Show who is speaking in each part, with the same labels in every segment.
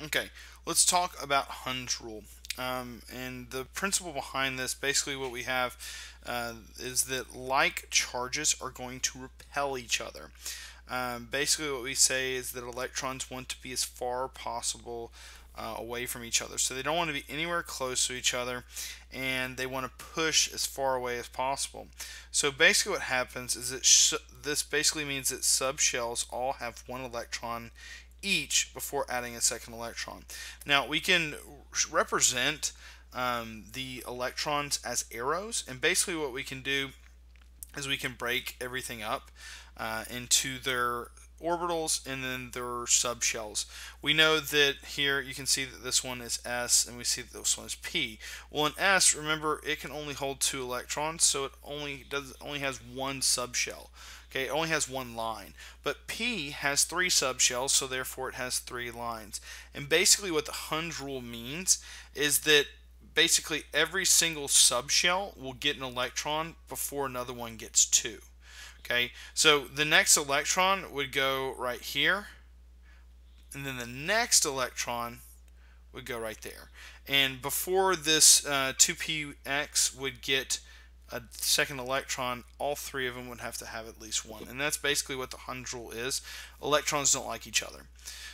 Speaker 1: Okay, let's talk about Hund's Rule. And the principle behind this, basically what we have is that like charges are going to repel each other. Basically what we say is that electrons want to be as far possible away from each other. So they don't want to be anywhere close to each other, and they want to push as far away as possible. So basically what happens is that this basically means that subshells all have one electron each before adding a second electron. Now we can represent the electrons as arrows, and basically what we can do is we can break everything up into their orbitals and then their subshells. We know that here you can see that this one is S and we see that this one is P. Well, in S, remember, it can only hold 2 electrons, so it only has one subshell. Okay, it only has one line. But P has 3 subshells, so therefore it has 3 lines. And basically what the Hund rule means is that basically every single subshell will get an electron before another one gets 2. Okay, so the next electron would go right here, and then the next electron would go right there. And before this 2px would get a second electron, all 3 of them would have to have at least one. And that's basically what the Hund rule is. Electrons don't like each other.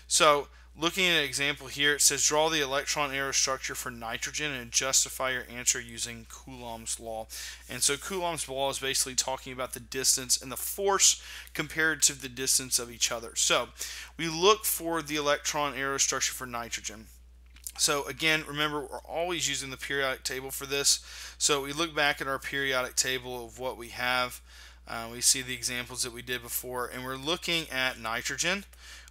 Speaker 1: So looking at an example here, it says draw the electron arrow structure for nitrogen and justify your answer using Coulomb's law. And so Coulomb's law is basically talking about the distance and the force compared to the distance of each other. So we look for the electron arrow structure for nitrogen. So again, remember, we're always using the periodic table for this. So we look back at our periodic table of what we have. We see the examples that we did before, and we're looking at nitrogen,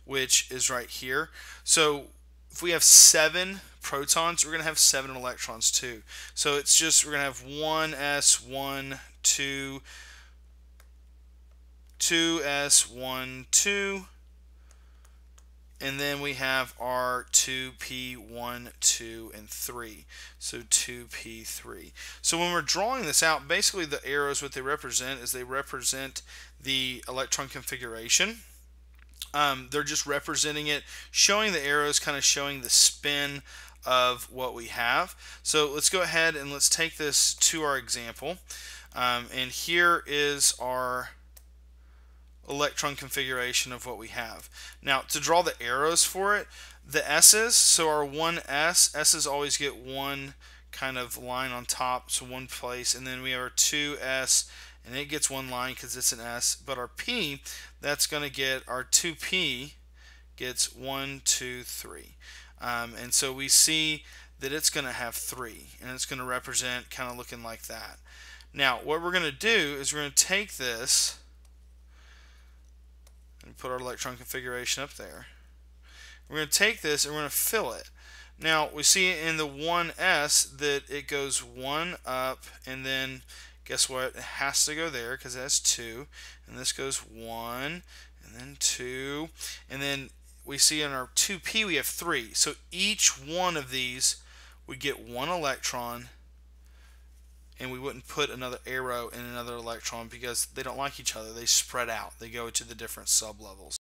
Speaker 1: which is right here. So if we have 7 protons, we're going to have 7 electrons too. So it's just, we're going to have 1s, 1, 2, 2s, 1, 2, and then we have our 2p, 1, 2, and 3. So 2p3. So when we're drawing this out, basically the arrows, what they represent is they represent the electron configuration. They're just representing it, showing the arrows, kind of showing the spin of what we have. So let's go ahead and let's take this to our example. And here is our electron configuration of what we have. Now to draw the arrows for it, the S's, so our 1s, S's always get one kind of line on top, so one place, and then we have our 2s, and it gets one line because it's an S, but our P, that's going to get, our 2P gets 1, 2, 3. And so we see that it's going to have 3, and it's going to represent kind of looking like that. Now what we're going to do is we're going to take this and put our electron configuration up there. We're going to take this and we're going to fill it. Now we see in the 1s that it goes 1 up, and then guess what? It has to go there because it has 2, and this goes 1 and then 2, and then we see in our 2p we have 3. So each one of these would get 1 electron, and we wouldn't put another arrow in another electron because they don't like each other. They spread out. They go to the different sublevels.